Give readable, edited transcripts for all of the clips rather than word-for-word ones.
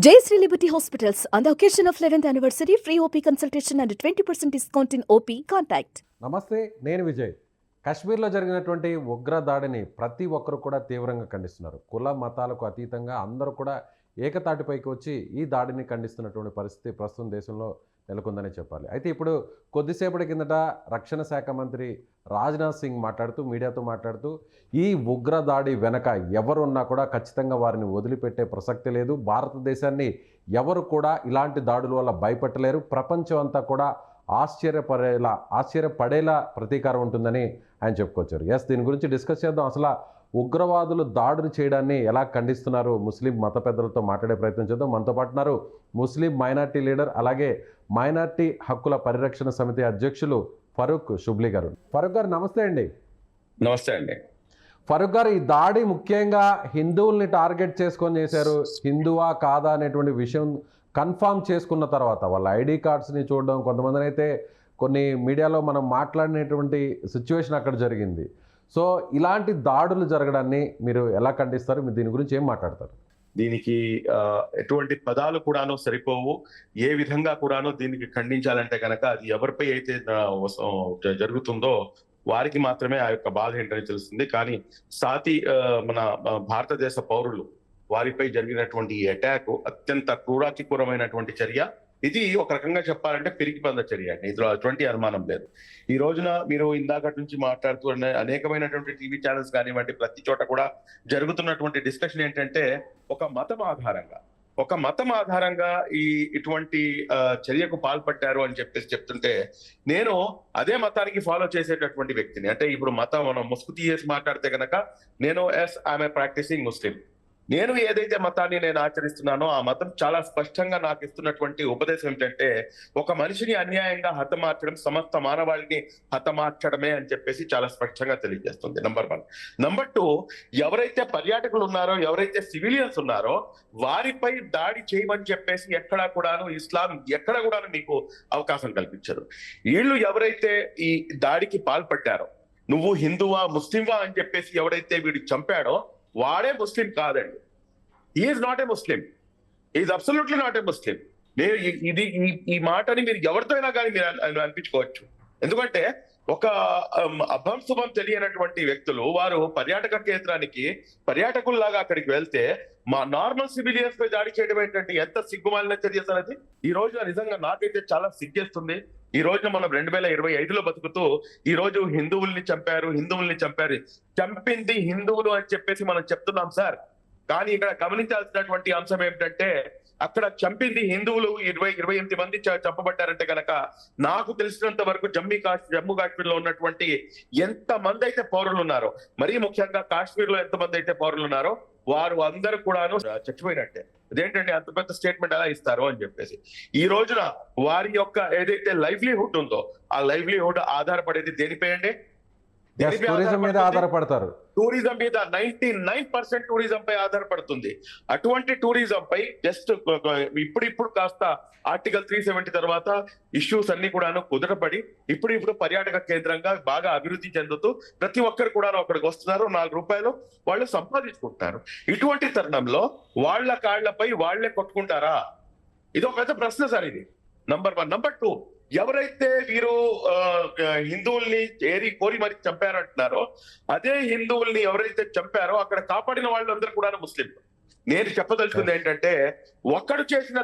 Jayashree Liberty Hospitals, on the occasion of 11th anniversary, free OP consultation and 20% discount in OP. Contact. నమస్తే, నేను విజయ్. కాశ్మీర్లో జరిగినటువంటి ఉగ్ర దాడిని ప్రతి ఒక్కరు కూడా తీవ్రంగా ఖండిస్తున్నారు. కుల మతాలకు అతీతంగా అందరూ కూడా ఏకతాటిపైకి వచ్చి ఈ దాడిని ఖండిస్తున్నటువంటి పరిస్థితి ప్రస్తుతం దేశంలో నెలకొందని చెప్పాలి. అయితే ఇప్పుడు కొద్దిసేపటి కిందట రక్షణ శాఖ మంత్రి రాజ్నాథ్ సింగ్ మీడియాతో మాట్లాడుతూ ఈ ఉగ్ర దాడి వెనక ఎవరున్నా కూడా ఖచ్చితంగా వారిని వదిలిపెట్టే ప్రసక్తి లేదు. భారతదేశాన్ని ఎవరు కూడా ఇలాంటి దాడుల వల్ల భయపెట్టలేరు. ప్రపంచం అంతా కూడా ఆశ్చర్యపడేలా ప్రతీకారం ఉంటుందని ఆయన చెప్పుకొచ్చారు. దీని గురించి డిస్కస్ చేద్దాం. అసలు ఉగ్రవాదులు దాడులు చేయడాన్ని ఎలా ఖండిస్తున్నారు ముస్లిం మత పెద్దలతో మాట్లాడే ప్రయత్నం చేద్దాం. మనతో పాటున్నారు ముస్లిం మైనార్టీ లీడర్, అలాగే మైనార్టీ హక్కుల పరిరక్షణ సమితి అధ్యక్షులు ఫరూక్ షుబ్లీ గారు. ఫరూక్ గారు నమస్తే అండి. నమస్తే అండి. ఫరూక్ గారు, ఈ దాడి ముఖ్యంగా హిందువుల్ని టార్గెట్ చేసుకొని చేశారు. హిందువా కాదా అనేటువంటి విషయం కన్ఫామ్ చేసుకున్న తర్వాత వాళ్ళ ఐడి కార్డ్స్ని చూడడం, కొంతమందిని అయితే కొన్ని మీడియాలో మనం మాట్లాడినటువంటి సిచ్యువేషన్ అక్కడ జరిగింది. సో ఇలాంటి దాడులు జరగడాన్ని మీరు ఎలా ఖండిస్తారు? మీరు దీని గురించి ఏం మాట్లాడతారు? దీనికి ఎటువంటి పదాలు కూడాను సరిపోవు. ఏ విధంగా కూడాను దీనికి ఖండించాలంటే కనుక అది ఎవరిపై అయితే జరుగుతుందో వారికి మాత్రమే ఆ యొక్క బాధ ఏంటని తెలుస్తుంది. కానీ మన భారతదేశ పౌరులు వారిపై జరిగినటువంటి ఈ అటాక్ అత్యంత క్రూరాతికూరమైనటువంటి చర్య. ఇది ఒక రకంగా చెప్పాలంటే పిరికి పంద చర్య అండి. ఇందులో అటువంటి అనుమానం లేదు. ఈ రోజున మీరు ఇందాకటి నుంచి మాట్లాడుతూ అనేకమైనటువంటి టీవీ ఛానల్స్ కానివ్వండి, ప్రతి చోట కూడా జరుగుతున్నటువంటి డిస్కషన్ ఏంటంటే ఒక మతం ఆధారంగా ఇటువంటి చర్యకు పాల్పడ్డారు అని చెప్తుంటే, నేను అదే మతానికి ఫాలో చేసేటటువంటి వ్యక్తిని. అంటే ఇప్పుడు మనం ముసుగు తీసేసి మాట్లాడితే కనుక నేను ఐఎమ్ ఏ ప్రాక్టీసింగ్ ముస్లిం. నేను ఏదైతే మతాన్ని నేను ఆచరిస్తున్నానో ఆ మతం చాలా స్పష్టంగా నాకు ఇస్తున్నటువంటి ఉపదేశం ఏంటంటే, ఒక మనిషిని అన్యాయంగా హతమార్చడం సమస్త మానవాళిని హతమార్చడమే అని చెప్పేసి చాలా స్పష్టంగా తెలియజేస్తుంది. నంబర్ 1. నంబర్ 2, ఎవరైతే పర్యాటకులు ఉన్నారో, ఎవరైతే సివిలియన్స్ ఉన్నారో వారిపై దాడి చేయమని చెప్పేసి ఎక్కడా కూడాను ఇస్లాం ఎక్కడ కూడాను మీకు అవకాశం కల్పించదు. వీళ్ళు ఎవరైతే ఈ దాడికి పాల్పడ్డారో, నువ్వు హిందువా ముస్లింవా అని చెప్పేసి ఎవరైతే వీడు చంపాడో వాడే ముస్లిం కాదండి. Is not a Muslim. Is absolutely not a Muslim. నేను ఈ మాటని మీరు ఎవరితో అయినా కానీ మీరు అనిపించుకోవచ్చు. ఎందుకంటే ఒక అభంశుభం తెలియనటువంటి వ్యక్తులు వారు పర్యాటక కేంద్రానికి పర్యాటకుల్లాగా అక్కడికి వెళ్తే మా నార్మల్ సివిలియన్స్ పై దాడి చేయడం ఏంటంటే ఎంత సిగ్గుమాలిన చర్య అనేది. ఈ రోజున నిజంగా నాకైతే చాలా సిగ్గేస్తుంది. ఈ రోజున మనం 2025లో బతుకుతూ ఈ రోజు హిందువుల్ని చంపారు చంపింది హిందువులు అని చెప్పేసి మనం చెప్తున్నాం సార్. కానీ ఇక్కడ గమనించాల్సినటువంటి అంశం ఏమిటంటే, అక్కడ చంపింది హిందువులు 28 మంది చంపబడ్డారంటే కనుక నాకు తెలిసినంత వరకు జమ్మూ కాశ్మీర్ లో ఉన్నటువంటి ఎంత మంది అయితే పౌరులు ఉన్నారో, మరీ ముఖ్యంగా కాశ్మీర్ లో ఎంత మంది అయితే పౌరులు ఉన్నారో వారు అందరూ కూడాను చచ్చిపోయినట్టే. అదేంటంటే అంత పెద్ద స్టేట్మెంట్ ఎలా ఇస్తారు అని చెప్పేసి. ఈ రోజున వారి యొక్క ఏదైతే లైవ్లీహుడ్ ఉందో ఆ లైవ్లీహుడ్ ఆధారపడేది దేనిపై అండి? టూరిజం మీద ఆధారపడతారు. టూరిజం మీద 99% టూరిజం పై ఆధారపడుతుంది. అటువంటి టూరిజం పై జస్ట్ ఇప్పుడు కాస్త ఆర్టికల్ 370 తర్వాత ఇష్యూస్ అన్ని కూడాను కుదరపడి ఇప్పుడు పర్యాటక కేంద్రంగా బాగా అభివృద్ధి చెందుతూ ప్రతి ఒక్కరు కూడా అక్కడికి వస్తున్నారు. 4 రూపాయలు వాళ్ళు సంపాదించుకుంటున్నారు. ఇటువంటి తరుణంలో వాళ్ళ కాళ్లపై వాళ్లే కొట్టుకుంటారా? ఇది ఒక పెద్ద ప్రశ్న సార్. ఇది నంబర్ 1. నంబర్ 2, ఎవరైతే వీరు హిందువుల్ని కోరి మరి చంపారంటున్నారో అదే హిందువుల్ని ఎవరైతే చంపారో అక్కడ కాపాడిన వాళ్ళందరూ కూడా ముస్లిం. నేను చెప్పదలుచుకుంది ఏంటంటే, ఒకడు చేసిన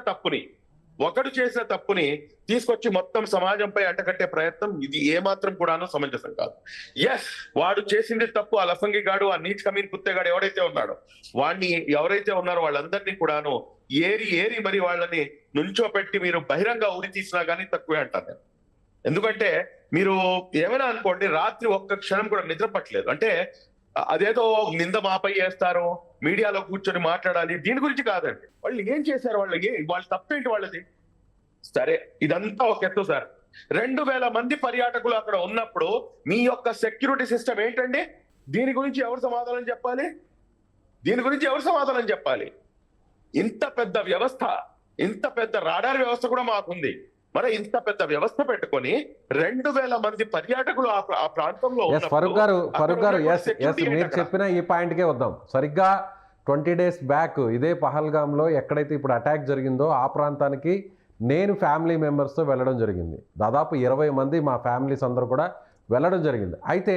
తప్పుని తీసుకొచ్చి మొత్తం సమాజంపై అంటకట్టే ప్రయత్నం ఇది ఏమాత్రం కూడాను సమంజసం కాదు. వాడు చేసింది తప్పు. ఆ లఫంగిగాడు, ఆ నీచ్ కమీన్ కుత్తేగాడు ఎవరైతే ఉన్నాడో వాడిని ఎవరైతే ఉన్నారో వాళ్ళందరినీ కూడాను ఏరి మరి వాళ్ళని నుంచోపెట్టి మీరు బహిరంగ ఉరి తీసినా కానీ తక్కువే అంటాను నేను. ఎందుకంటే మీరు ఏమైనా అనుకోండి, రాత్రి ఒక్క క్షణం కూడా నిద్ర పట్టలేదు అంటే అదేదో నింద మాపై వేస్తారు, మీడియాలో కూర్చొని మాట్లాడాలి, దీని గురించి కాదండి. వాళ్ళు ఏం చేశారు, వాళ్ళ తప్పేంటి వాళ్ళది? సరే, ఇదంతా ఒక ఎత్తు సార్. 2000 మంది పర్యాటకులు అక్కడ ఉన్నప్పుడు మీ యొక్క సెక్యూరిటీ సిస్టమ్ ఏంటండి? దీని గురించి ఎవరు సమాధానం చెప్పాలి? ఇంత పెద్ద వ్యవస్థ, ఇంత పెద్ద రాడార్ వ్యవస్థ కూడా మాకుంది. మరి ఇంత పెద్ద వ్యవస్థ పెట్టుకొని 2000 మంది పర్యాటకులు ఆ ప్రాంతంలో ఫరూక్ గారు మీరు చెప్పిన ఈ పాయింట్కే వద్దాం. సరిగ్గా 20 days బ్యాక్ ఇదే పహల్గామ్లో ఎక్కడైతే ఇప్పుడు అటాక్ జరిగిందో ఆ ప్రాంతానికి నేను ఫ్యామిలీ మెంబర్స్తో వెళ్ళడం జరిగింది. దాదాపు 20 మంది మా ఫ్యామిలీస్ అందరూ కూడా వెళ్ళడం జరిగింది. అయితే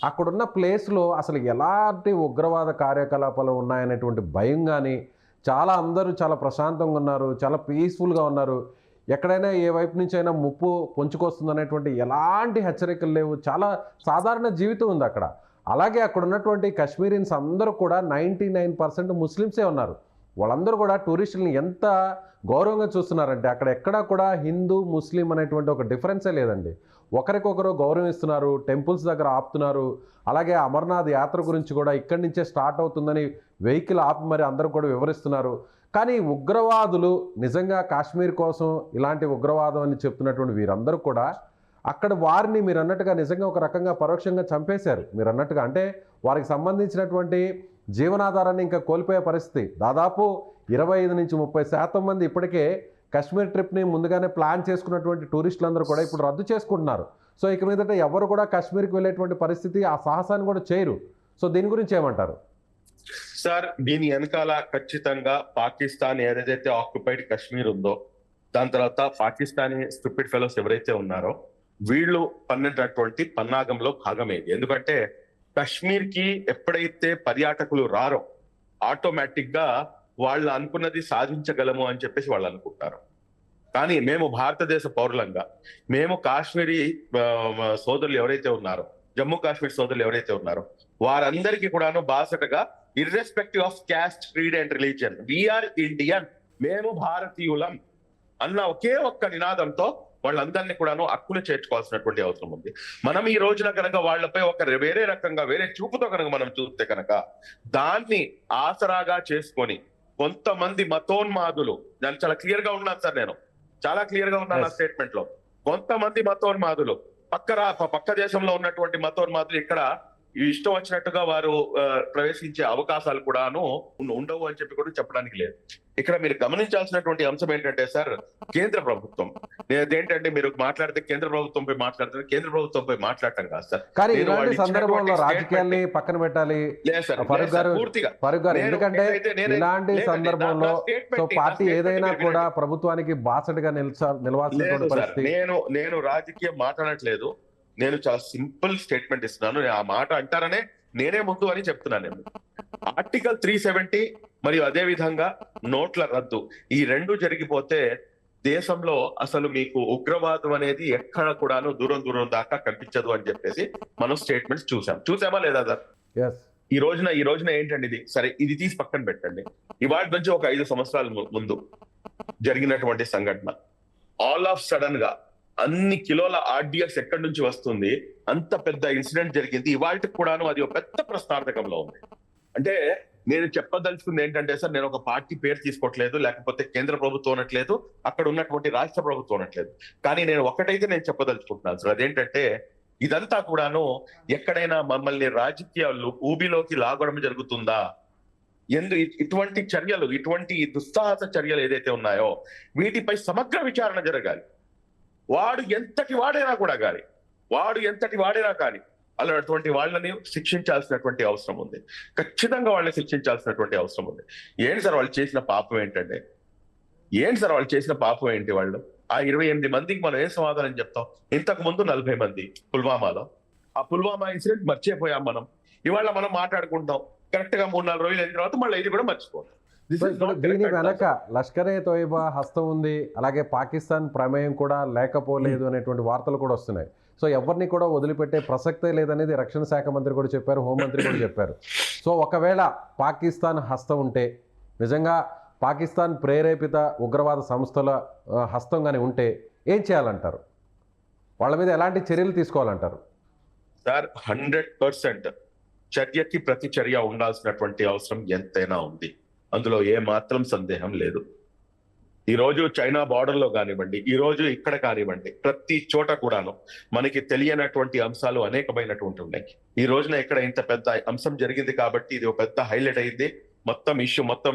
అక్కడున్న ప్లేస్లో అసలు ఎలాంటి ఉగ్రవాద కార్యకలాపాలు ఉన్నాయనేటువంటి భయం కానీ, అందరూ చాలా ప్రశాంతంగా ఉన్నారు, చాలా పీస్ఫుల్గా ఉన్నారు. ఎక్కడైనా ఏ వైపు నుంచి అయినా ముప్పు పొంచుకొస్తుందనేటువంటి ఎలాంటి హెచ్చరికలు లేవు. చాలా సాధారణ జీవితం ఉంది అక్కడ. అలాగే అక్కడ ఉన్నటువంటి కశ్మీరియన్స్ అందరూ కూడా 99% ముస్లిమ్సే ఉన్నారు. వాళ్ళందరూ కూడా టూరిస్టులను ఎంత గౌరవంగా చూస్తున్నారంటే అక్కడ ఎక్కడా కూడా హిందూ ముస్లిం అనేటువంటి ఒక డిఫరెన్సే లేదండి. ఒకరికొకరు గౌరవిస్తున్నారు, టెంపుల్స్ దగ్గర ఆపుతున్నారు. అలాగే అమర్నాథ్ యాత్ర గురించి కూడా ఇక్కడి నుంచే స్టార్ట్ అవుతుందని వెహికల్ ఆపి మరి అందరూ కూడా వివరిస్తున్నారు. కానీ ఉగ్రవాదులు నిజంగా కాశ్మీర్ కోసం ఇలాంటి ఉగ్రవాదం అని చెప్తున్నటువంటి వీరందరూ కూడా అక్కడ వారిని మీరు అన్నట్టుగా నిజంగా ఒక రకంగా పరోక్షంగా చంపేశారు. మీరు అన్నట్టుగా అంటే వారికి సంబంధించినటువంటి జీవనాధారాన్ని ఇంకా కోల్పోయే పరిస్థితి. దాదాపు 25 నుంచి 30% మంది ఇప్పటికే కశ్మీర్ ట్రిప్ని ముందుగానే ప్లాన్ చేసుకున్నటువంటి టూరిస్టులందరూ కూడా ఇప్పుడు రద్దు చేసుకుంటున్నారు. సో ఇక మీదట ఎవరు కూడా కాశ్మీర్కి వెళ్ళేటువంటి పరిస్థితి, ఆ సాహసాన్ని కూడా చేయరు. సో దీని గురించి ఏమంటారు సార్? దీని వెనకాల ఖచ్చితంగా పాకిస్తాన్ ఏదైతే ఆక్యుపైడ్ కశ్మీర్ ఉందో, దాని తర్వాత పాకిస్తానీ స్టూపిడ్ ఫెలోస్ ఎవరైతే ఉన్నారో వీళ్ళు పన్నినటువంటి పన్నాగంలో భాగమేది. ఎందుకంటే కశ్మీర్ కి ఎప్పుడైతే పర్యాటకులు రారో ఆటోమేటిక్ గా వాళ్ళు అనుకున్నది సాధించగలము అని చెప్పేసి వాళ్ళు అనుకుంటారు. కానీ మేము భారతదేశ పౌరులంగా మేము కాశ్మీరీ సోదరులు ఎవరైతే ఉన్నారో, జమ్మూ కాశ్మీర్ సోదరులు ఎవరైతే ఉన్నారో వారందరికీ కూడాను బాసటగా irrespective of caste, creed and religion, we are Indian, మేము భారతీయులం అన్న ఒకే ఒక్క నినాదంతో వాళ్ళందరినీ కూడాను హక్కులు చేర్చుకోవాల్సినటువంటి అవసరం ఉంది. మనం ఈ రోజున కనుక వాళ్ళపై ఒక వేరే రకంగా వేరే చూపుతో కనుక మనం చూస్తే కనుక దాన్ని ఆసరాగా చేసుకొని కొంతమంది మతోన్మాదులు, నేను చాలా క్లియర్ గా ఉన్నాను సార్, నేను చాలా క్లియర్ గా ఉన్నాను ఆ స్టేట్మెంట్ లో. కొంతమంది మతోన్మాదులు పక్క దేశంలో ఉన్నటువంటి మతోన్మాదులు ఇక్కడ ఇష్టం వచ్చినట్టుగా వారు ప్రవేశించే అవకాశాలు కూడాను ఉండవు అని చెప్పి కూడా చెప్పడానికి లేదు. ఇక్కడ మీరు గమనించాల్సినటువంటి అంశం ఏంటంటే సార్, కేంద్ర ప్రభుత్వం ఏంటంటే మీరు మాట్లాడితే కేంద్ర ప్రభుత్వంపై మాట్లాడుతున్నారు, కేంద్ర ప్రభుత్వంపై మాట్లాడటం కాదు సార్. కానీ ఇలాంటి సందర్భంలో రాజకీయాల్ని పక్కన పెట్టాలి ఫరూక్ గారు, ఎందుకంటే ఇలాంటి సందర్భంలో సో పార్టీ ఏదైనా కూడా ప్రభుత్వానికి బాసటగా నిలవాల్సినటువంటి పరిస్థితి. నేను రాజకీయం మాట్లాడట్లేదు, నేను చాలా సింపుల్ స్టేట్మెంట్ ఇస్తున్నాను. ఆ మాట అంటారనే నేనే ముందు అని చెప్తున్నాను. నేను ఆర్టికల్ 370 మరియు అదే విధంగా నోట్ల రద్దు, ఈ రెండు జరిగిపోతే దేశంలో అసలు మీకు ఉగ్రవాదం అనేది ఎక్కడ కూడాను దూరం దాకా కనిపించదు అని చెప్పేసి మనం స్టేట్మెంట్స్ చూసామా లేదా సార్? ఈ రోజున ఏంటండి ఇది? సరే, ఇది తీసి పక్కన పెట్టండి. ఇవాళ నుంచి ఒక 5 సంవత్సరాల ముందు జరిగినటువంటి సంఘటన, ఆల్ ఆఫ్ సడన్ గా అన్ని కిలోల ఆర్డిఎక్స్ ఎక్కడి నుంచి వస్తుంది, అంత పెద్ద ఇన్సిడెంట్ జరిగింది. ఇవాళకి కూడాను అది ఒక పెద్ద ప్రశ్నార్థకంలో ఉంది. అంటే నేను చెప్పదలుచుకుంది ఏంటంటే సార్, నేను ఒక పార్టీ పేరు తీసుకోవట్లేదు, లేకపోతే కేంద్ర ప్రభుత్వం అనట్లేదు, అక్కడ ఉన్నటువంటి రాష్ట్ర ప్రభుత్వం అనట్లేదు. కానీ నేను ఒకటైతే నేను చెప్పదలుచుకుంటున్నాను సార్, అదేంటంటే ఇదంతా కూడాను ఎక్కడైనా మమ్మల్ని రాజకీయాలు ఊబిలోకి లాగడం జరుగుతుందా? ఇటువంటి చర్యలు, ఇటువంటి దుస్సాహస చర్యలు ఏదైతే ఉన్నాయో వీటిపై సమగ్ర విచారణ జరగాలి. వాడు ఎంతటి వాడైనా కానీ అలాంటి వాళ్ళని శిక్షించాల్సినటువంటి అవసరం ఉంది. ఖచ్చితంగా వాళ్ళని శిక్షించాల్సినటువంటి అవసరం ఉంది. ఏంటి సార్ వాళ్ళు చేసిన పాపం ఏంటి? వాళ్ళు ఆ 28 మందికి మనం ఏం సమాధానం చెప్తాం? ఇంతకు ముందు 40 మంది పుల్వామాలో, ఆ పుల్వామా ఇన్సిడెంట్ మర్చిపోయాం మనం. ఇవాళ మనం మాట్లాడుకుంటాం, కరెక్ట్ గా 3-4 రోజులు అయిన తర్వాత మళ్ళీ ఇది కూడా మర్చిపోతాం. దీని వెనక లష్కరే తోయిబా హస్తం ఉంది, అలాగే పాకిస్తాన్ ప్రమేయం కూడా లేకపోలేదు అనేటువంటి వార్తలు కూడా వస్తున్నాయి. సో ఎవరిని కూడా వదిలిపెట్టే ప్రసక్తే లేదనేది రక్షణ శాఖ మంత్రి కూడా చెప్పారు, హోంమంత్రి కూడా చెప్పారు. సో ఒకవేళ పాకిస్తాన్ హస్తం ఉంటే, నిజంగా పాకిస్తాన్ ప్రేరేపిత ఉగ్రవాద సంస్థల హస్తం కానీ ఉంటే ఏం చేయాలంటారు? వాళ్ళ మీద ఎలాంటి చర్యలు తీసుకోవాలంటారు? సార్ 100% చర్యకి ప్రతి చర్య ఉండాల్సినటువంటి అవసరం ఎంతైనా ఉంది, అందులో ఏ మాత్రం సందేహం లేదు. ఈ రోజు చైనా బార్డర్ లో కానివ్వండి, ఈ రోజు ఇక్కడ కానివ్వండి, ప్రతి చోట కూడాను మనకి తెలియనటువంటి అంశాలు అనేకమైనటువంటి ఉన్నాయి. ఈ రోజున ఇక్కడ ఇంత పెద్ద అంశం జరిగింది కాబట్టి ఇది ఒక పెద్ద హైలైట్ అయింది. మొత్తం ఇష్యూ మొత్తం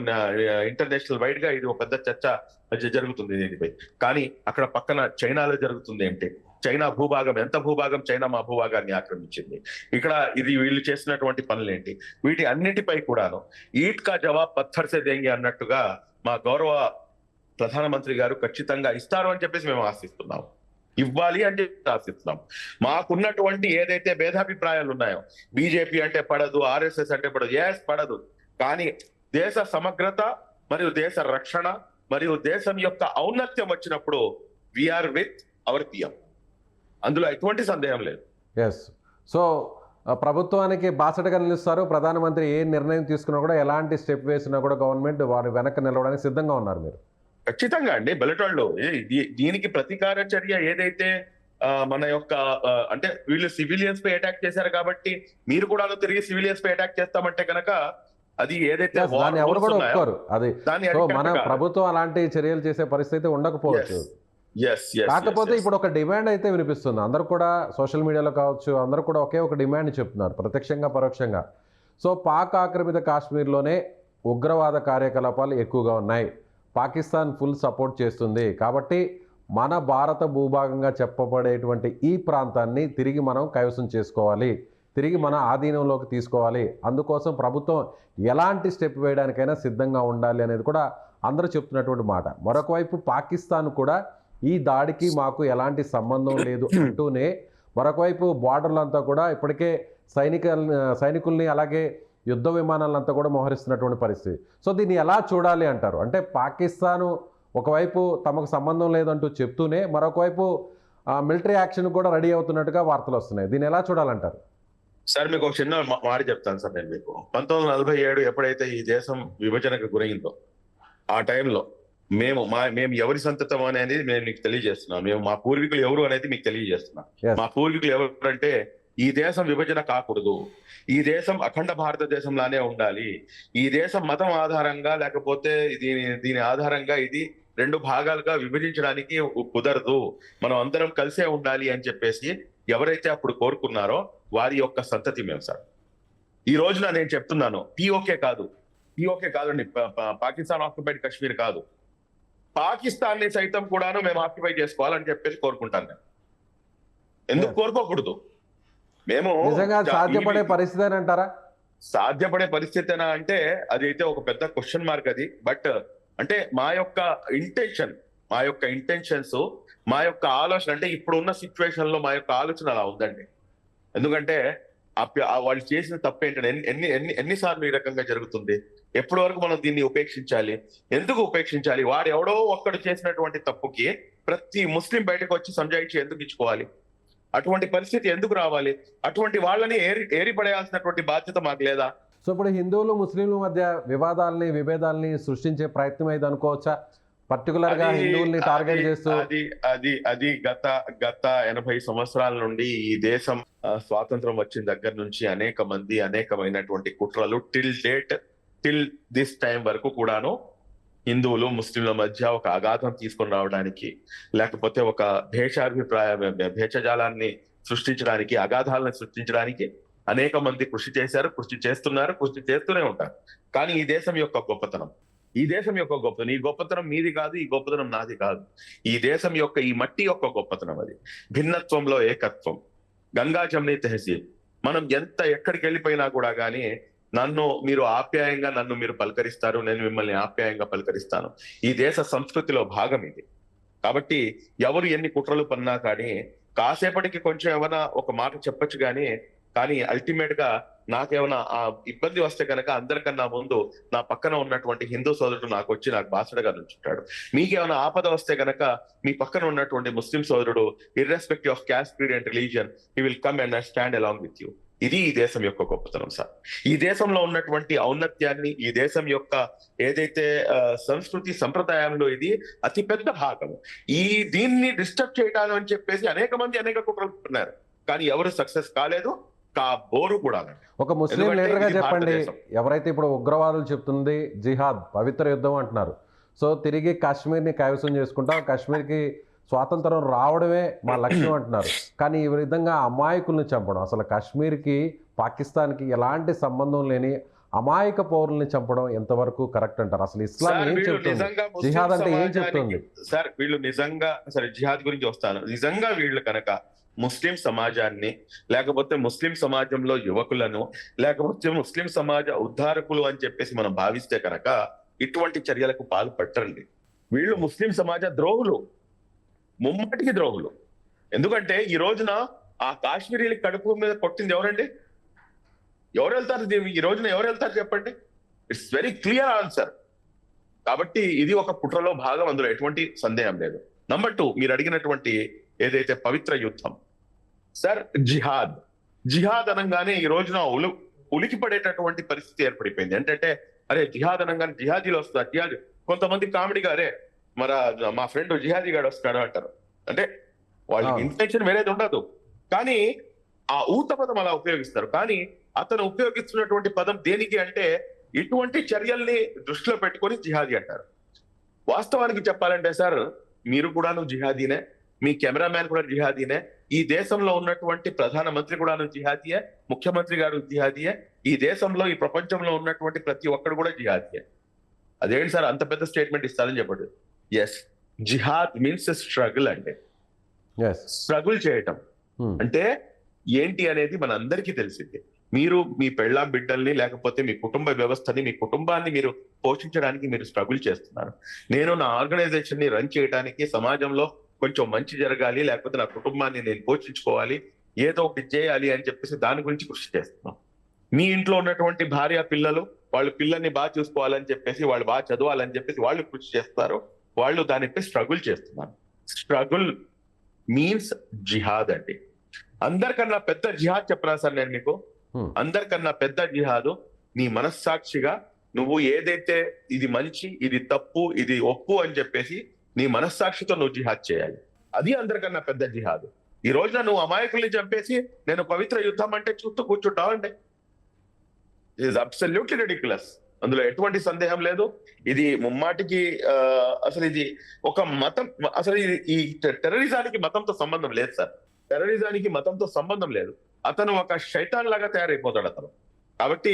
ఇంటర్నేషనల్ వైడ్ గా ఇది ఒక పెద్ద చర్చ జరుగుతుంది దీనిపై. కానీ అక్కడ పక్కన చైనాలో జరుగుతుంది ఏంటి? చైనా భూభాగం ఎంత భూభాగం చైనా మా భూభాగాన్ని ఆక్రమించింది. ఇక్కడ ఇది వీళ్ళు చేసినటువంటి పనులేంటి, వీటి అన్నిటిపై కూడాను ఈట్ కా జవాబ్ పత్తర్ సే దేంగే అన్నట్టుగా మా గౌరవ ప్రధానమంత్రి గారు ఖచ్చితంగా ఇస్తారు అని చెప్పేసి మేము ఆశిస్తున్నాం, ఇవ్వాలి అని చెప్పి ఆశిస్తున్నాం. మాకున్నటువంటి ఏదైతే భేదాభిప్రాయాలు ఉన్నాయో, బీజేపీ అంటే పడదు, ఆర్ఎస్ఎస్ అంటే పడదు, ఎస్ పడదు, కానీ దేశ సమగ్రత మరియు దేశ రక్షణ మరియు దేశం యొక్క ఔన్నత్యం వచ్చినప్పుడు వీఆర్ విత్ అవర్ పిఎం, అందులో ఎటువంటి సందేహం లేదు. ఎస్. సో ప్రభుత్వానికి బాసటగా నిలుస్తారు. ప్రధానమంత్రి ఏ నిర్ణయం తీసుకున్నా కూడా, ఎలాంటి స్టెప్ వేసినా కూడా గవర్నమెంట్ వారి వెనక నిలవడానికి సిద్ధంగా ఉన్నారు మీరు? ఖచ్చితంగా అండి. బెలటోళ్ళు దీనికి ప్రతీకార చర్య ఏదైతే మన యొక్క అంటే వీళ్ళు సివిలియన్స్ పై అటాక్ చేశారు కాబట్టి మీరు కూడా తిరిగి సివిలియన్స్ పై అటాక్ చేస్తామంటే కనుక అది ఏదైతే దాన్ని ఎవరు కూడా ఒప్పుకోరు. అది సో మన ప్రభుత్వం అలాంటి చర్యలు చేసే పరిస్థితి ఉండకపోవచ్చు. కాకపోతే ఇప్పుడు ఒక డిమాండ్ అయితే వినిపిస్తుంది. అందరూ కూడా సోషల్ మీడియాలో కావచ్చు, అందరూ కూడా ఒకే ఒక డిమాండ్ చెప్తున్నారు, ప్రత్యక్షంగా పరోక్షంగా. సో పాక్ ఆక్రమిత కాశ్మీర్లోనే ఉగ్రవాద కార్యకలాపాలు ఎక్కువగా ఉన్నాయి, పాకిస్తాన్ ఫుల్ సపోర్ట్ చేస్తుంది, కాబట్టి మన భారత భూభాగంగా చెప్పబడేటువంటి ఈ ప్రాంతాన్ని తిరిగి మనం కైవసం చేసుకోవాలి, తిరిగి మన ఆధీనంలోకి తీసుకోవాలి, అందుకోసం ప్రభుత్వం ఎలాంటి స్టెప్ వేయడానికైనా సిద్ధంగా ఉండాలి అనేది కూడా అందరూ చెప్తున్నటువంటి మాట. మరొక వైపు పాకిస్తాన్ కూడా ఈ దాడికి మాకు ఎలాంటి సంబంధం లేదు అంటూనే మరొక వైపు బార్డర్లంతా కూడా ఇప్పటికే సైనికుల్ని అలాగే యుద్ధ విమానాలంతా కూడా మోహరిస్తున్నటువంటి పరిస్థితి. సో దీన్ని ఎలా చూడాలి అంటారు? అంటే పాకిస్తాను ఒకవైపు తమకు సంబంధం లేదంటూ చెప్తూనే మరొక వైపు మిలిటరీ యాక్షన్ కూడా రెడీ అవుతున్నట్టుగా వార్తలు వస్తున్నాయి. దీన్ని ఎలా చూడాలంటారు? సార్ మీకు ఒక చిన్న మాట చెప్తాను సార్. నేను మీకు 1947 ఎప్పుడైతే ఈ దేశం విభజనకు గురైందో ఆ టైంలో మేము ఎవరి సంతతం అనేది నేను మీకు తెలియజేస్తున్నాను. మేము మా పూర్వీకులు ఎవరు అనేది మీకు తెలియజేస్తున్నాం. మా పూర్వీకులు ఎవరు అంటే, ఈ దేశం విభజన కాకూడదు, ఈ దేశం అఖండ భారతదేశంలానే ఉండాలి, ఈ దేశం మతం ఆధారంగా లేకపోతే దీని ఆధారంగా ఇది 2 భాగాలుగా విభజించడానికి కుదరదు, మనం అందరం కలిసే ఉండాలి అని చెప్పేసి ఎవరైతే అప్పుడు కోరుకున్నారో వారి యొక్క సంతతి మేము సార్. ఈ రోజున నేను చెప్తున్నాను, పిఓకే కాదండి, పాకిస్తాన్ ఆక్యుపైడ్ కాశ్మీర్ కాదు, పాకిస్తాన్ ని సైతం కూడాను మేము ఆక్యుపై చేసుకోవాలని చెప్పేసి కోరుకుంటాను నేను. ఎందుకు కోరుకోకూడదు? మేము నిజంగా సాధ్యపడే పరిస్థితి అని అంటారా? సాధ్యపడే పరిస్థితి అంటే అది అయితే ఒక పెద్ద క్వశ్చన్ మార్క్ అది. బట్ అంటే మా యొక్క ఇంటెన్షన్స్ మా యొక్క ఆలోచన అంటే ఇప్పుడు ఉన్న సిచ్యువేషన్ లో మా యొక్క ఆలోచన అలా ఉందండి. ఎందుకంటే వాళ్ళు చేసిన తప్పు ఏంటంటే ఎన్నిసార్లు ఈ రకంగా జరుగుతుంది, ఎప్పటి వరకు మనం దీన్ని ఉపేక్షించాలి, ఎందుకు ఉపేక్షించాలి? వాడు ఎవడో ఒక్కడు చేసినటువంటి తప్పుకి ప్రతి ముస్లిం బయటకు వచ్చి సంజాయిషి ఎందుకు ఇచ్చుకోవాలి? అటువంటి పరిస్థితి ఎందుకు రావాలి? అటువంటి వాళ్ళని ఏరిపడేయాల్సినటువంటి బాధ్యత మాకు లేదా? సో ఇప్పుడు హిందువులు ముస్లింల మధ్య విభేదాలని సృష్టించే ప్రయత్నం అయితే అనుకోవచ్చా? పర్టికులర్ గా హిందువుల్ని టార్గెట్ చేస్తూ అది గత 80 సంవత్సరాల నుండి ఈ దేశం స్వాతంత్రం వచ్చిన దగ్గర నుంచి అనేకమైనటువంటి కుట్రలు టిల్ దిస్ టైం వరకు కూడాను హిందువులు ముస్లింల మధ్య ఒక అగాధం తీసుకొని రావడానికి, లేకపోతే ఒక భేషజాలాన్ని సృష్టించడానికి, అగాధాలను సృష్టించడానికి అనేక మంది కృషి చేశారు, కృషి చేస్తూనే ఉంటారు. కానీ ఈ దేశం యొక్క గొప్పతనం, ఈ గొప్పతనం మీది కాదు, ఈ గొప్పతనం నాది కాదు. ఈ దేశం యొక్క, ఈ మట్టి యొక్క గొప్పతనం అది. భిన్నత్వంలో ఏకత్వం, గంగా జమ్ని తహసీల్. మనం ఎక్కడికి వెళ్ళిపోయినా కూడా కానీ నన్ను మీరు పలకరిస్తారు, నేను మిమ్మల్ని ఆప్యాయంగా పలకరిస్తాను. ఈ దేశ సంస్కృతిలో భాగం ఇది. కాబట్టి ఎవరు ఎన్ని కుట్రలు పన్నా కానీ కాసేపటికి కొంచెం ఏమైనా ఒక మాట చెప్పొచ్చు కానీ అల్టిమేట్ గా నాకేమైనా ఇబ్బంది వస్తే కనుక అందరికన్నా ముందు నా పక్కన ఉన్నటువంటి హిందూ సోదరుడు నాకు బాసడగా నుంచుంటాడు. మీకేమైనా ఆపద వస్తే కనుక మీ పక్కన ఉన్నటువంటి ముస్లిం సోదరుడు irrespective of caste, creed and religion, he will come and stand along with you. ఇది ఈ దేశం యొక్క గొప్పతనం సార్. ఈ దేశంలో ఉన్నటువంటి ఔన్నత్యాన్ని, ఈ దేశం యొక్క ఏదైతే సంస్కృతి సంప్రదాయంలో ఇది అతిపెద్ద భాగం. దీన్ని డిస్టర్బ్ చేయటాలు అని చెప్పేసి అనేక కుట్రలు ఉన్నారు, కానీ ఎవరు సక్సెస్ కాలేదు, కాబోరు కూడా. ఒక ముస్లిం లీడర్ గా చెప్పండి, ఎవరైతే ఇప్పుడు ఉగ్రవాదులు చెప్తుంది జిహాద్, పవిత్ర యుద్ధం అంటున్నారు, సో తిరిగి కాశ్మీర్ని కైవసం చేసుకుంటాం, కాశ్మీర్కి స్వాతంత్రం రావడమే మా లక్ష్యం అంటున్నారు. కానీ ఈ విధంగా అమాయకుల్ని చంపడం, అసలు కాశ్మీర్కి పాకిస్తాన్కి ఎలాంటి సంబంధం లేని అమాయక పౌరుల్ని చంపడం ఎంతవరకు కరెక్ట్ అంటారు? అసలు ఇస్లాం సార్ ఏం వీళ్ళు చెప్తుంది? నిజంగా ముస్లిం జిహాద్ అంటే ఏం సమాజానికి చెప్తుంది? సార్ వీళ్ళు నిజంగా సరే జిహాద్ గురించి వస్తాను. నిజంగా వీళ్ళు కనుక ముస్లిం సమాజాన్ని లేకపోతే ముస్లిం సమాజంలో యువకులను లేకపోతే ముస్లిం సమాజ ఉద్ధారకులు అని చెప్పేసి మనం భావిస్తే కనుక ఇటువంటి చర్యలకు పాల్పట్టరండి. వీళ్ళు ముస్లిం సమాజ ద్రోహులు, ముమ్మాటికి ద్రోహులు. ఎందుకంటే ఈ రోజున ఆ కాశ్మీరీల కడుపు మీద కొట్టింది ఎవరండి? ఎవరు వెళ్తారు? ఈ రోజున ఎవరు వెళ్తారు చెప్పండి? It's very clear answer. కాబట్టి ఇది ఒక కుట్రలో భాగం, అందులో ఎటువంటి సందేహం లేదు. నంబర్ 2, మీరు అడిగినటువంటి ఏదైతే పవిత్ర యుద్ధం సార్, జిహాద్ అనగానే ఈ రోజున ఉలికి పడేటటువంటి పరిస్థితి ఏర్పడిపోయింది. ఏంటంటే అరే జిహాద్ అనగానే జిహాదీలు వస్తారు, జిహాదీ. కొంతమంది కామెడీగా అరే మా ఫ్రెండ్ జిహాదీ గాడు వస్తాడు అంటారు. అంటే వాళ్ళకి ఇంటెన్షన్ వేరేది ఉండదు, కానీ ఆ ఊత పదం అలా ఉపయోగిస్తారు. కానీ అతను ఉపయోగిస్తున్నటువంటి పదం దేనికి అంటే ఇటువంటి చర్యల్ని దృష్టిలో పెట్టుకొని జిహాదీ అంటారు. వాస్తవానికి చెప్పాలంటే సార్, మీరు కూడాను జిహాదీనే, మీ కెమెరామ్యాన్ కూడా జిహాదీనే, ఈ దేశంలో ఉన్నటువంటి ప్రధానమంత్రి కూడాను జిహాదీయే, ముఖ్యమంత్రి గారు జిహాదీయే, ఈ దేశంలో ఈ ప్రపంచంలో ఉన్నటువంటి ప్రతి ఒక్కడు కూడా జిహాదీయే. అదేంటి సార్ అంత పెద్ద స్టేట్మెంట్ ఇస్తారని చెప్పండి. ఎస్, జిహాద్ మీన్స్ స్ట్రగుల్. అంటే స్ట్రగుల్ చేయటం అంటే ఏంటి అనేది మన అందరికీ తెలిసింది. మీరు మీ పెళ్ళాం బిడ్డల్ని లేకపోతే మీ కుటుంబ వ్యవస్థని, మీ కుటుంబాన్ని మీరు పోషించడానికి మీరు స్ట్రగుల్ చేస్తున్నారు. నేను నా ఆర్గనైజేషన్ ని రన్ చేయడానికి, సమాజంలో కొంచెం మంచి జరగాలి, లేకపోతే నా కుటుంబాన్ని నేను పోషించుకోవాలి, ఏదో ఒకటి చేయాలి అని చెప్పేసి దాని గురించి కృషి చేస్తున్నాం. మీ ఇంట్లో ఉన్నటువంటి భార్య పిల్లలు, వాళ్ళు పిల్లల్ని బాగా చూసుకోవాలని చెప్పేసి, వాళ్ళు బాగా చదవాలని చెప్పేసి వాళ్ళు కృషి చేస్తారు, వాళ్ళు దానిపై స్ట్రగుల్ చేస్తున్నారు. స్ట్రగుల్ మీన్స్ జిహాద్ అండి. అందరికన్నా పెద్ద జిహాద్ చెప్పరా సార్ నేను మీకు? అందరికన్నా పెద్ద జిహాదు నీ మనస్సాక్షిగా నువ్వు ఏదైతే ఇది మంచి, ఇది తప్పు, ఇది ఒప్పు అని చెప్పేసి నీ మనస్సాక్షితో నువ్వు జిహాద్ చేయాలి. అది అందరికన్నా పెద్ద జిహాదు. ఈ రోజున నువ్వు అమాయకుల్ని చంపేసి నేను పవిత్ర యుద్ధం అంటే చూస్తూ కూర్చుంటావు అంటే ఇట్ అబ్సల్యూట్లీ రెడిక్యులస్. అందులో ఎటువంటి సందేహం లేదు. ఇది ముమ్మాటికి అసలు ఇది ఒక మతం, అసలు ఈ టెర్రరిజానికి మతంతో సంబంధం లేదు సార్. టెర్రరిజానికి మతంతో సంబంధం లేదు. అతను ఒక శైతాన్ లాగా తయారైపోతాడు అతను. కాబట్టి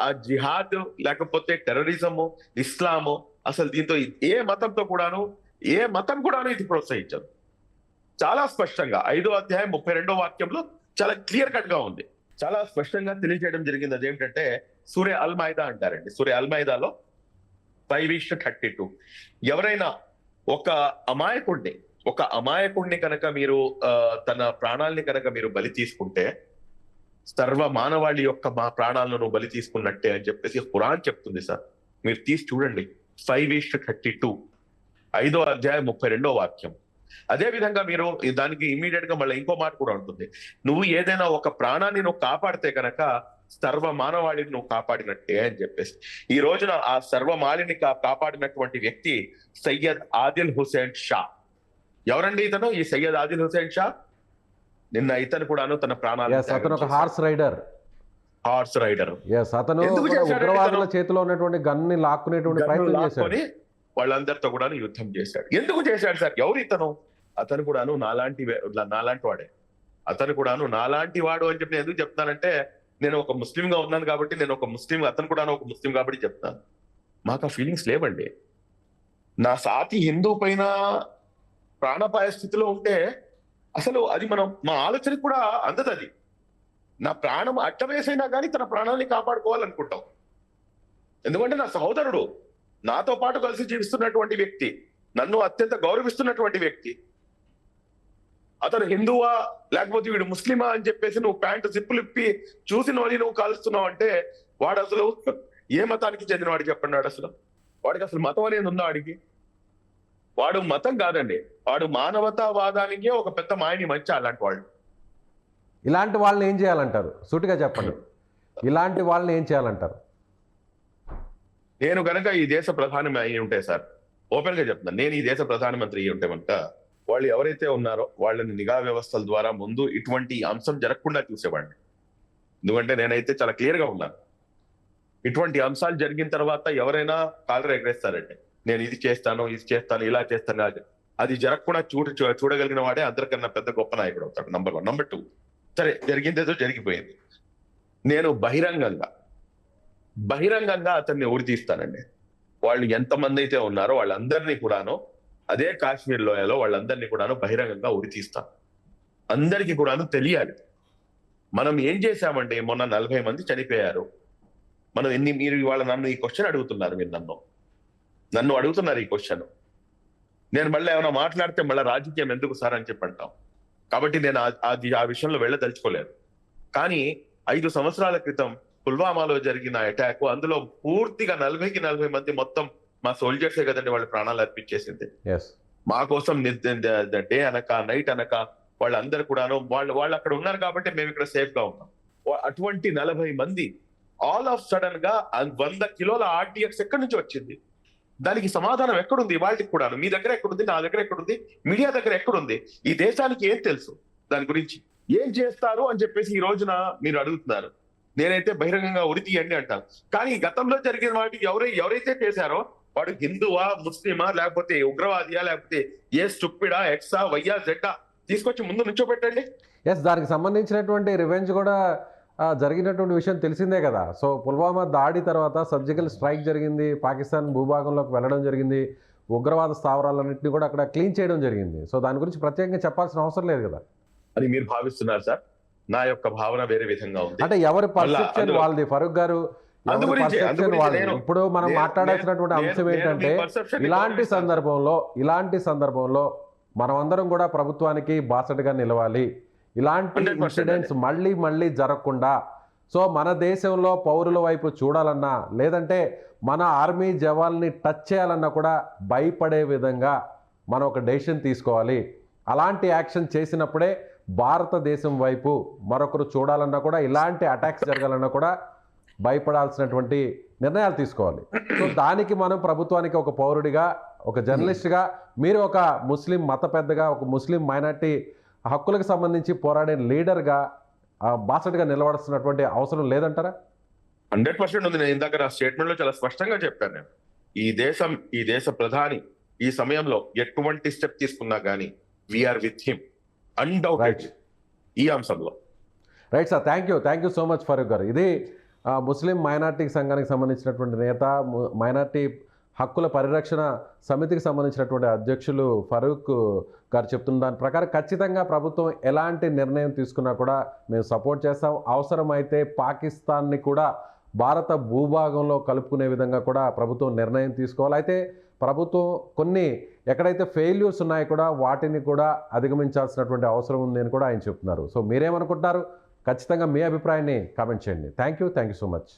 ఆ జిహాద్ లేకపోతే టెర్రరిజము, ఇస్లాము, అసలు దీంతో ఏ మతం కూడాను ఇది ప్రోత్సహించదు. చాలా స్పష్టంగా 5వ అధ్యాయం 32వ వాక్యంలో చాలా క్లియర్ కట్ గా ఉంది. చాలా స్పష్టంగా తెలియజేయడం జరిగింది. అదేంటంటే సూర్య అల్ మైదా అంటారండి. సూర్య అల్ మైదాలో 5:32 ఎవరైనా ఒక అమాయకుడిని కనుక మీరు తన ప్రాణాలని కనుక మీరు బలి తీసుకుంటే సర్వ మానవాళి యొక్క మా ప్రాణాలను నువ్వు బలి తీసుకున్నట్టే అని చెప్పేసి ఖురాన్ చెప్తుంది సార్. మీరు తీసి చూడండి 5:32 5వ అధ్యాయం 32వ వాక్యం. అదే విధంగా మీరు దానికి ఇమీడియట్ గా మళ్ళీ ఇంకో మాట కూడా ఉంటుంది. నువ్వు ఏదైనా ఒక ప్రాణాన్ని నువ్వు కాపాడితే కనుక సర్వ మానవాళిని నువ్వు కాపాడినట్టే అని చెప్పేసి. ఈ రోజున ఆ సర్వమాలిని కాపాడినటువంటి వ్యక్తి సయ్యద్ ఆదిల్ హుసేన్ షా. ఎవరండి ఇతను? ఈ సయ్యద్ ఆదిల్ హుసేన్ షా నిన్న ఇతను కూడాను తన ప్రాణాలు, అతను ఒక హార్స్ రైడర్. అతను ఉగ్రవాదుల చేతిలో ఉన్నటువంటి గన్ని లాక్కునేటువంటి ప్రయత్నం చేశాడు. వాళ్ళందరితో కూడా యుద్ధం చేశాడు. ఎందుకు చేశాడు సార్? ఎవరు ఇతను? అతను కూడాను నాలాంటి వాడే. అతను కూడాను నాలాంటి వాడు అని చెప్పి నేను ఎందుకు చెప్తానంటే, నేను ఒక ముస్లిం గా ఉన్నాను కాబట్టి, నేను ఒక ముస్లిం, అతను కూడా ఒక ముస్లిం కాబట్టి చెప్తాను. మాకు ఆ ఫీలింగ్స్ లేవండి. నా సాటి హిందూ పైన ప్రాణాపాయ స్థితిలో ఉంటే అసలు అది మా ఆలోచనకు కూడా అందదు. అది నా ప్రాణం అట్టవేసైనా కానీ తన ప్రాణాన్ని కాపాడుకోవాలనుకుంటాం. ఎందుకంటే నా సహోదరుడు, నాతో పాటు కలిసి జీవిస్తున్నటువంటి వ్యక్తి, నన్ను అత్యంత గౌరవిస్తున్నటువంటి వ్యక్తి. అతను హిందువా లేకపోతే వీడు ముస్లిమా అని చెప్పేసి నువ్వు ప్యాంటు జిప్పులు ఇప్పి చూసిన వాడిని నువ్వు కాలుస్తున్నావు అంటే వాడు అసలు ఏ మతానికి చెందిన వాడు చెప్పండి? వాడికి అసలు మతం అనేది ఉందా? వాడు మతం కాదండి, వాడు మానవతావాదానికే ఒక పెద్ద మాయని మంచి. అలాంటి వాళ్ళు, ఇలాంటి వాళ్ళని ఏం చేయాలంటారు? సూటిగా చెప్పండి, ఇలాంటి వాళ్ళని ఏం చేయాలంటారు? నేను కనుక ఈ దేశ ప్రధాని అయి ఉంటే సార్, ఓపెన్ గా చెప్తున్నాను, నేను ఈ దేశ ప్రధానమంత్రి అయి ఉంటే కనుక వాళ్ళు ఎవరైతే ఉన్నారో వాళ్ళని నిఘా వ్యవస్థల ద్వారా ముందు ఇటువంటి అంశం జరగకుండా చూసేవాడిని. ఎందుకంటే నేనైతే చాలా క్లియర్ గా ఉన్నాను. ఇటువంటి అంశాలు జరిగిన తర్వాత ఎవరైనా కాలర్ ఎగరేస్తారంటే నేను ఇది చేస్తాను, ఇలా చేస్తాను, అది జరగకుండా చూడగలిగిన వాడే అందరికన్నా పెద్ద గొప్ప నాయకుడు అవుతాడు. నంబర్ 1. నంబర్ 2, సరే జరిగిందేదో జరిగిపోయింది. నేను బహిరంగంగా బహిరంగంగా అతన్ని ఉరితీస్తానండి. వాళ్ళు ఎంతమంది అయితే ఉన్నారో వాళ్ళందరినీ కూడాను అదే కాశ్మీర్ లోయలో వాళ్ళందరినీ కూడాను బహిరంగంగా ఉరితీస్తాను. అందరికీ కూడాను తెలియాలి. మనం ఏం చేశామండి, మొన్న 40 మంది చనిపోయారు. మనం మీరు ఇవాళ నన్ను ఈ క్వశ్చన్ అడుగుతున్నారు, మీరు నన్ను అడుగుతున్నారు ఈ క్వశ్చన్. నేను మళ్ళీ ఏమైనా మాట్లాడితే మళ్ళీ రాజకీయం ఎందుకు సార్ అని చెప్పి అంటాం. కాబట్టి నేను ఆ విషయంలో వెళ్ళదలుచుకోలేదు. కానీ 5 సంవత్సరాల క్రితం పుల్వామాలో జరిగిన అటాక్, అందులో పూర్తిగా 40 మంది మొత్తం మా సోల్జర్సే కదండి వాళ్ళు ప్రాణాలు అర్పించేసింది. మా కోసం డే అనక నైట్ అనక వాళ్ళందరూ కూడాను వాళ్ళు అక్కడ ఉన్నారు కాబట్టి మేము ఇక్కడ సేఫ్ గా ఉన్నాం. అటువంటి 40 మంది ఆల్ ఆఫ్ సడన్ గా 100 కిలోల ఆర్టీఎక్స్ ఎక్కడి నుంచి వచ్చింది? దానికి సమాధానం ఎక్కడుంది? వాళ్ళకి కూడాను మీ దగ్గర ఎక్కడుంది, నా దగ్గర ఎక్కడుంది, మీడియా దగ్గర ఎక్కడుంది? ఈ దేశానికి ఏం తెలుసు దాని గురించి? ఏం చేస్తారు అని చెప్పేసి ఈ రోజున మీరు అడుగుతున్నారు. నేనైతే బహిరంగంగా ఉరి తీయండి అంటాను. కానీ గతంలో జరిగిన వాటికి ఎవరైతే చేశారో వాడు హిందువా, ముస్లిమా, లేకపోతే ఉగ్రవాదియా, లేకపోతే ఏ స్టూపిడా, ఎక్సా, వైయా, జెడ్డా తీసుకొచ్చి ముందు నుంచోబెట్టండి. దానికి సంబంధించినటువంటి రివెంజ్ కూడా జరిగినటువంటి విషయం తెలిసిందే కదా. సో పుల్వామా దాడి తర్వాత సర్జికల్ స్ట్రైక్ జరిగింది, పాకిస్తాన్ భూభాగంలోకి వెళ్ళడం జరిగింది, ఉగ్రవాద స్థావరాలన్నింటినీ కూడా అక్కడ క్లీన్ చేయడం జరిగింది. సో దాని గురించి ప్రత్యేకంగా చెప్పాల్సిన అవసరం లేదు కదా అని మీరు భావిస్తున్నారు సార్. నా యొక్క భావన వేరే విధంగా ఉంది. అంటే ఎవరి పర్సెప్షన్ వాళ్ళది, ఫరూక్ గారు. ఇప్పుడు మనం మాట్లాడాల్సినటువంటి అంశం ఏంటంటే ఇలాంటి సందర్భంలో మనమందరం కూడా ప్రభుత్వానికి బాసటగా నిలవాలి. ఇలాంటి ఇన్సిడెంట్స్ మళ్ళీ జరగకుండా, సో మన దేశంలో పౌరుల వైపు చూడాలన్నా, లేదంటే మన ఆర్మీ జవాన్ని టచ్ చేయాలన్నా కూడా భయపడే విధంగా మనం ఒక డెసిషన్ తీసుకోవాలి. అలాంటి యాక్షన్ చేసినప్పుడే భారతదేశం వైపు మరొకరు చూడాలన్నా కూడా, ఇలాంటి అటాక్స్ జరగాలన్నా కూడా భయపడాల్సినటువంటి నిర్ణయాలు తీసుకోవాలి. సో దానికి మనం ప్రభుత్వానికి ఒక పౌరుడిగా, ఒక జర్నలిస్ట్గా, మీరు ఒక ముస్లిం మత పెద్దగా, ఒక ముస్లిం మైనార్టీ హక్కులకు సంబంధించి పోరాడే లీడర్గా బాసటగా నిలబడాల్సినటువంటి అవసరం లేదంటారా? 100% ఉంది. నేను ఇందాక నా స్టేట్మెంట్ లో చాలా స్పష్టంగా చెప్పాను. నేను ఈ దేశ ప్రధాని ఈ సమయంలో ఎటువంటి స్టెప్ తీసుకున్నా కానీ వీఆర్ విత్ హిమ్ అన్డౌటెడ్ ఈ అంశంలో. Right sir, thank you so much Farooq గారు. ఇది ముస్లిం మైనార్టీ సంఘానికి సంబంధించినటువంటి నేత, మైనార్టీ హక్కుల పరిరక్షణ సమితికి సంబంధించినటువంటి అధ్యక్షులు ఫరూక్ గారు చెప్తున్న దాని ప్రకారం ఖచ్చితంగా ప్రభుత్వం ఎలాంటి నిర్ణయం తీసుకున్నా కూడా మేము సపోర్ట్ చేస్తాం. అవసరమైతే పాకిస్తాన్ని కూడా భారత భూభాగంలో కలుపుకునే విధంగా కూడా ప్రభుత్వం నిర్ణయం తీసుకోవాలి. అయితే ప్రభుత్వం కొన్ని ఎక్కడైతే ఫెయిల్యూర్స్ ఉన్నాయో కూడా వాటిని కూడా అధిగమించాల్సినటువంటి అవసరం ఉంది అని కూడా ఆయన చెప్తున్నారు. సో మీరేమనుకుంటున్నారు? ఖచ్చితంగా మీ అభిప్రాయాన్ని కామెంట్ చేయండి. Thank you so much.